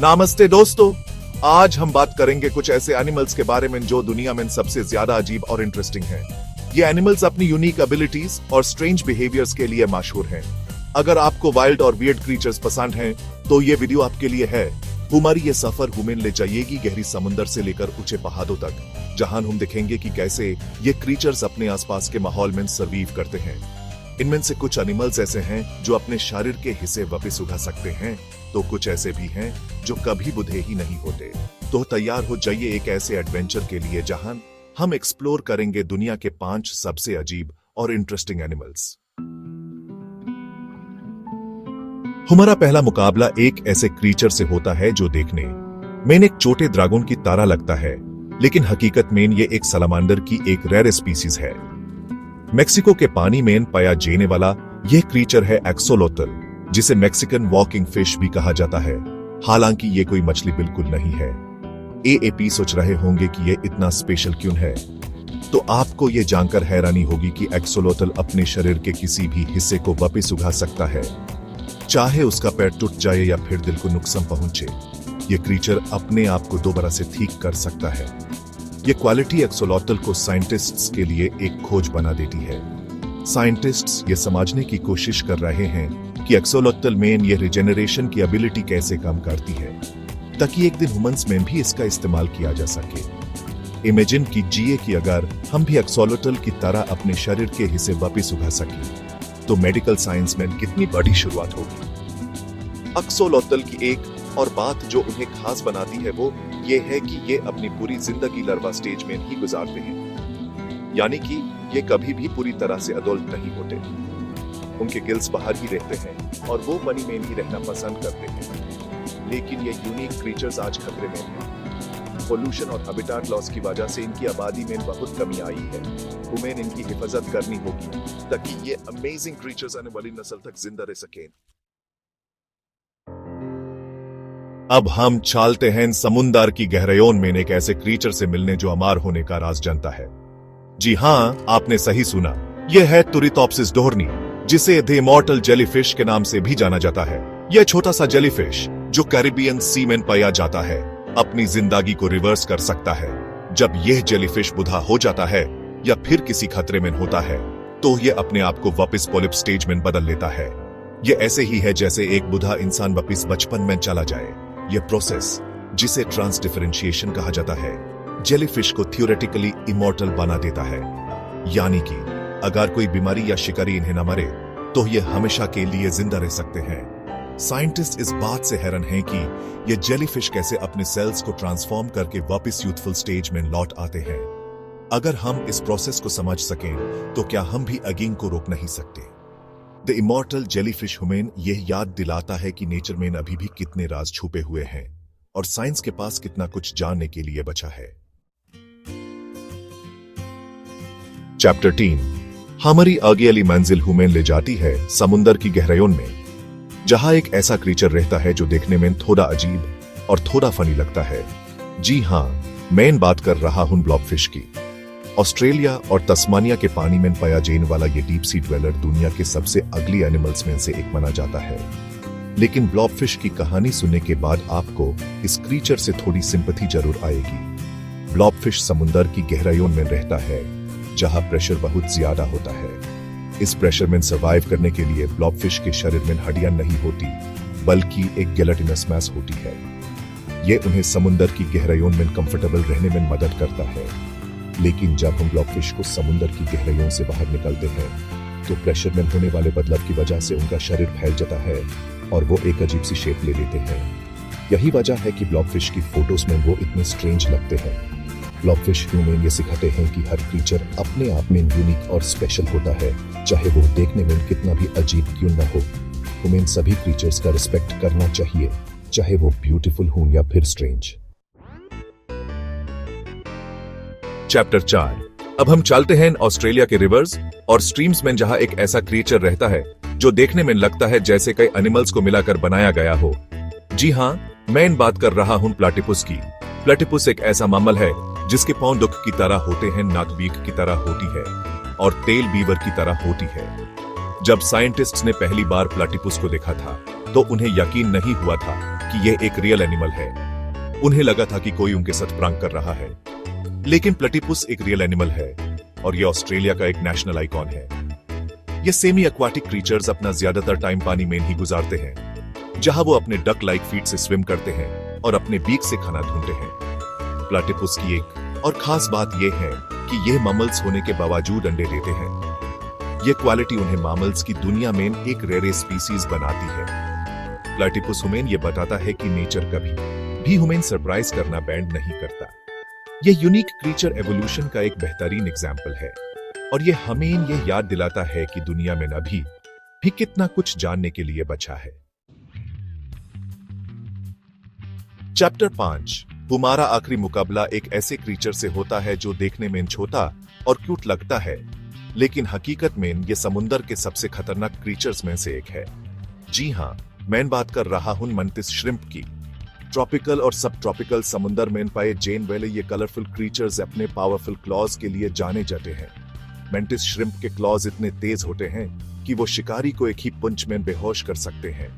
नमस्ते दोस्तों, आज हम बात करेंगे कुछ ऐसे एनिमल्स के बारे में जो दुनिया में सबसे ज्यादा अजीब और इंटरेस्टिंग हैं। ये एनिमल्स अपनी यूनिक एबिलिटीज और स्ट्रेंज बिहेवियर्स के लिए मशहूर हैं। अगर आपको वाइल्ड और वियर्ड क्रीचर्स पसंद हैं, तो ये वीडियो आपके लिए है। हमारी ये सफर हमें ले जाएगी गहरी समुद्र से लेकर ऊंचे पहाड़ों तक, जहां हम दिखेंगे कि कैसे ये क्रीचर्स अपने आसपास के माहौल में सर्वाइव करते हैं। इनमें से कुछ एनिमल्स ऐसे हैं जो अपने शरीर के हिस्से वापस उगा सकते हैं, तो कुछ ऐसे भी हैं जो कभी बुढ़े ही नहीं होते। तो तैयार हो जाइए एक ऐसे एडवेंचर के लिए जहां हम एक्सप्लोर करेंगे दुनिया के 5 सबसे अजीब और इंटरेस्टिंग एनिमल्स। हमारा पहला मुकाबला एक ऐसे क्रीचर से होता है जो देखने में एक छोटे ड्रैगन की तरह लगता है, लेकिन हकीकत में ये एक सलामांडर की एक रेयर स्पीसीज है। मेक्सिको के पानी में पाया जाने वाला यह क्रीचर है एक्सोलोटल, जिसे मैक्सिकन वॉकिंग फिश भी कहा जाता है। हालांकि ये कोई मछली बिल्कुल नहीं है। एएपी सोच रहे होंगे कि ये इतना स्पेशल क्यों है, तो आपको ये जानकर हैरानी होगी कि एक्सोलोटल अपने शरीर के किसी भी हिस्से को वापस उगा सकता है, चाहे उसका पैर टूट जाए या फिर दिल को नुकसान पहुंचे। ये क्रीचर अपने आप को दोबारा से ठीक कर सकता है। ये क्वालिटी एक्सोलोटल को साइंटिस्ट्स के लिए एक खोज बना देती है। साइंटिस्ट्स ये समझने की कोशिश कर रहे हैं कि एक्सोलोटल में ये रिजेनरेशन की एबिलिटी कैसे काम करती है, ताकि एक दिन ह्यूमंस में भी इसका इस्तेमाल किया जा सके। इमेजिन कीजिए कि अगर हम भी एक्सोलोटल की तरह अपने शरीर के हिस्से वापस उगा सकें, तो मेडिकल साइंस में कितनी बड़ी शुरुआत होगी। एक्सोलोटल की एक और बात जो उन्हें खास बनाती है वो ये है कि ये अपनी पूरी जिंदगी लार्वा स्टेज में ही गुजारते हैं, यानी कि ये कभी भी पूरी तरह से अडल्ट नहीं होते। उनके गिल्स बाहर ही रहते हैं और वो पानी में ही रहना पसंद करते हैं। लेकिन ये यूनिक क्रीचर्स आज खतरे में हैं। पोल्यूशन और हैबिटेट लॉस की वजह से इनकी आबादी में बहुत कमी आई है। हमें इनकी हिफाजत करनी होगी ताकि ये अमेजिंग क्रीचर्स आने वाली नस्ल तक जिंदा रह सकें। अब हम चलते हैं समुद्र की गहराइयों में एक ऐसे क्रीचर से मिलने जो अमर होने का राज जानता है। जी हाँ, आपने सही सुना, यह है तुरितोप्सिस डोर्नी, जिसे द इमॉर्टल जेलीफिश के नाम से भी जाना जाता है। यह छोटा सा जेलीफिश जो कैरिबियन सी में पाया जाता है, अपनी जिंदगी को रिवर्स कर सकता है। जब यह जेलीफिश बुढ़ा हो जाता है या फिर किसी खतरे में होता है, तो यह अपने आप को वापस पोलिप स्टेज में बदल लेता है। यह ऐसे ही है जैसे एक बुढ़ा इंसान वापस बचपन में चला जाए। यह प्रोसेस, जिसे ट्रांस डिफरेंशिएशन कहा जाता है, जेलीफिश को थियोरेटिकली इमॉर्टल बना देता है। यानी कि अगर कोई बीमारी या शिकारी इन्हें न मरे, तो ये हमेशा के लिए जिंदा रह सकते हैं। साइंटिस्ट इस बात से हैरान हैं कि ये जेलीफिश कैसे अपने सेल्स को ट्रांसफॉर्म करके वापस यूथफुल स्टेज में लौट आते हैं। अगर हम इस प्रोसेस को समझ सकें, तो क्या हम भी अगेन को रोक नहीं सकते। द इमॉर्टल जेलीफिश हमें यह याद दिलाता है कि नेचर में अभी भी कितने राज छुपे हुए हैं और साइंस के पास कितना कुछ जानने के लिए बचा है। चैप्टर 3 हमारी आगे वाली मंजिल हमें ले जाती है समुद्र की गहराइयों में, जहां एक ऐसा क्रीचर रहता है जो देखने में थोड़ा अजीब और थोड़ा फनी लगता है। जी हां, मैं बात कर रहा हूं ब्लॉबफिश की। ऑस्ट्रेलिया और तस्मानिया के पानी में पाया जाने वाला ये डीप सी ड्वेलर दुनिया के सबसे अगली एनिमल्स में से एक माना जाता है। लेकिन ब्लॉबफिश की कहानी सुनने के बाद आपको इस क्रीचर से थोड़ी सिंपैथी जरूर आएगी। ब्लॉबफिश समुद्र की गहराइयों में रहता है, जहां प्रेशर बहुत ज्यादा होता है। इस प्रेशर में सर्वाइव करने के लिए ब्लॉबफिश के शरीर में हड्डियां नहीं होती, बल्कि एक गेलेटिनस मैस होती है। यह उन्हें समुद्र की गहराइयों में कंफर्टेबल रहने में मदद करता है। लेकिन जब हम ब्लॉबफिश को समुद्र की गहराइयों से बाहर निकलते हैं, तो प्रेशर में होने वाले बदलाव की वजह से उनका शरीर फैल जाता है और वो एक अजीब सी शेप ले लेते हैं। यही वजह है कि ब्लॉबफिश की फोटोज में वो इतने स्ट्रेंज लगते हैं। ब्लॉबफिश हमें ये सिखाते हैं कि हर क्रीचर अपने आप में यूनिक और स्पेशल होता है, चाहे वो देखने में कितना भी अजीब क्यों न हो। हमें सभी क्रीचर्स का रिस्पेक्ट करना चाहिए, चाहे वो ब्यूटीफुल हो या फिर स्ट्रेंज। चैप्टर 4 अब हम चलते हैं ऑस्ट्रेलिया के रिवर्स और स्ट्रीम्स में, जहां एक ऐसा क्रीचर रहता है जो देखने में लगता है जैसे कई एनिमल्स को मिलाकर बनाया गया हो। जी हां, मैं बात कर रहा हूं प्लेटिपस की। प्लेटिपस एक ऐसा मामल है जिसके पांव दुख की तरह होते हैं, नाक बीक की तरह होती है और तेल बीवर की तरह होती है। जब साइंटिस्ट्स ने पहली बार प्लेटिपस को देखा था, तो उन्हें यकीन नहीं हुआ था कि यह एक रियल एनिमल है। उन्हें लगा था कि कोई उनके साथ प्रैंक कर रहा है। लेकिन प्लेटिपस एक रियल एनिमल है और यह ऑस्ट्रेलिया का एक नेशनल आइकॉन है। ये सेमी एक्वाटिक क्रीचर्स अपना ज्यादातर टाइम पानी में ही गुजारते हैं, जहां वो अपने डक लाइक फीट से स्विम करते हैं और अपने बीक से खाना ढूंढते हैं। प्लेटिपस की एक और खास बात यह है कि यह ममल्स होने के बावजूद अंडे देते हैं। यह क्वालिटी उन्हें मैमल्स की दुनिया में एक रेयर स्पीसीज बनाती है। प्लेटिपस हुमेन ये बताता है कि नेचर कभी भी हुमेन सरप्राइज करना बैंड नहीं करता। यह यूनिक क्रीचर एवोल्यूशन का एक बेहतरीन एग्जाम्पल है और यह हमें यह याद दिलाता है कि दुनिया में अभी भी कितना कुछ जानने के लिए बचा है। चैप्टर 5। हमारा आखिरी मुकाबला एक ऐसे क्रीचर से होता है जो देखने में छोटा और क्यूट लगता है, लेकिन हकीकत में यह समुंदर के सबसे खतरनाक क्रीचर्स में से एक है। जी हां, मैं बात कर रहा हूं मंटिस श्रिम्प की। ट्रॉपिकल और सब ट्रॉपिकल समुंदर में पाए जेन वाले ये कलरफुल क्रीचर्स अपने पावरफुल क्लॉज के लिए जाने जाते हैं। मंटिस श्रिम्प के क्लॉज इतने तेज होते हैं कि वो शिकारी को एक ही पंच में बेहोश कर सकते हैं।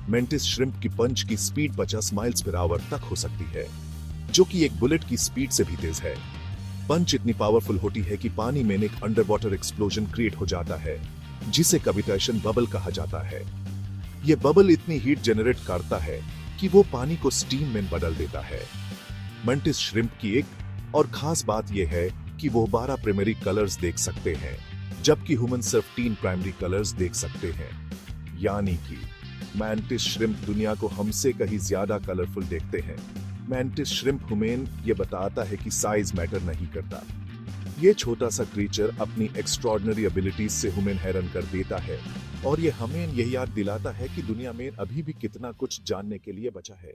मंटिस श्रिम्प की पंच की स्पीड 50 माइल्स पर आवर तक हो सकती है, जो कि एक बुलेट की स्पीड से भी तेज है। पंच इतनी पावरफुल होती है कि पानी में एक अंडर वाटर एक्सप्लोजन क्रिएट हो जाता है, जिसे कविटेशन बबल कहा जाता है। यह बबल इतनी हीट जनरेट करता है कि वो पानी को स्टीम में बदल देता है। मंटिस श्रिम्प की एक और खास बात यह है कि वो 12 प्राइमरी कलर्स देख सकते हैं, जबकि ह्यूमन सिर्फ 3 प्राइमरी कलर्स देख सकते हैं। यानी कि मंटिस श्रिम्प दुनिया को हमसे कहीं ज्यादा कलरफुल देखते हैं। मंटिस श्रिम्प ह्यूमन ये बताता है कि साइज मैटर नहीं करता। ये छोटा सा क्रीचर अपनी एक्स्ट्रॉर्डिनरी एबिलिटीज से ह्यूमन हैरान कर देता है और ये हमें यह याद दिलाता है कि दुनिया में अभी भी कितना कुछ जानने के लिए बचा है।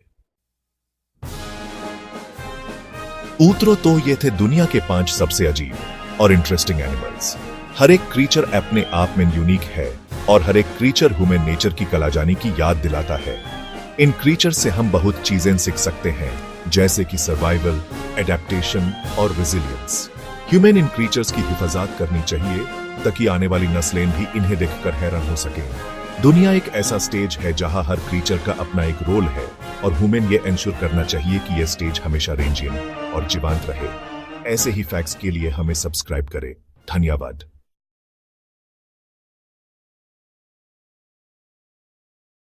ऊतरो तो ये थे दुनिया के 5 सबसे अजीब और इंटरेस्टिंग एनिमल्स। हर एक क्रीचर अपने आप में यूनिक है और हर एक क्रीचर ह्यूमन नेचर की कला जानी की याद दिलाता है। इन क्रीचर से हम बहुत चीजें सीख सकते हैं, जैसे कि सर्वाइवल, एडेप्टेशन और रेजिलियंस। ह्यूमन इन क्रीचर्स की हिफाजत करनी चाहिए ताकि आने वाली नस्लें भी इन्हें देखकर हैरान हो सकें। दुनिया एक ऐसा स्टेज है जहां हर क्रीचर का अपना एक रोल है और ह्यूमन ये इंश्योर करना चाहिए कि यह स्टेज हमेशा रेंजियन और जीवंत रहे। ऐसे ही फैक्ट्स के लिए हमें सब्सक्राइब करें। धन्यवाद।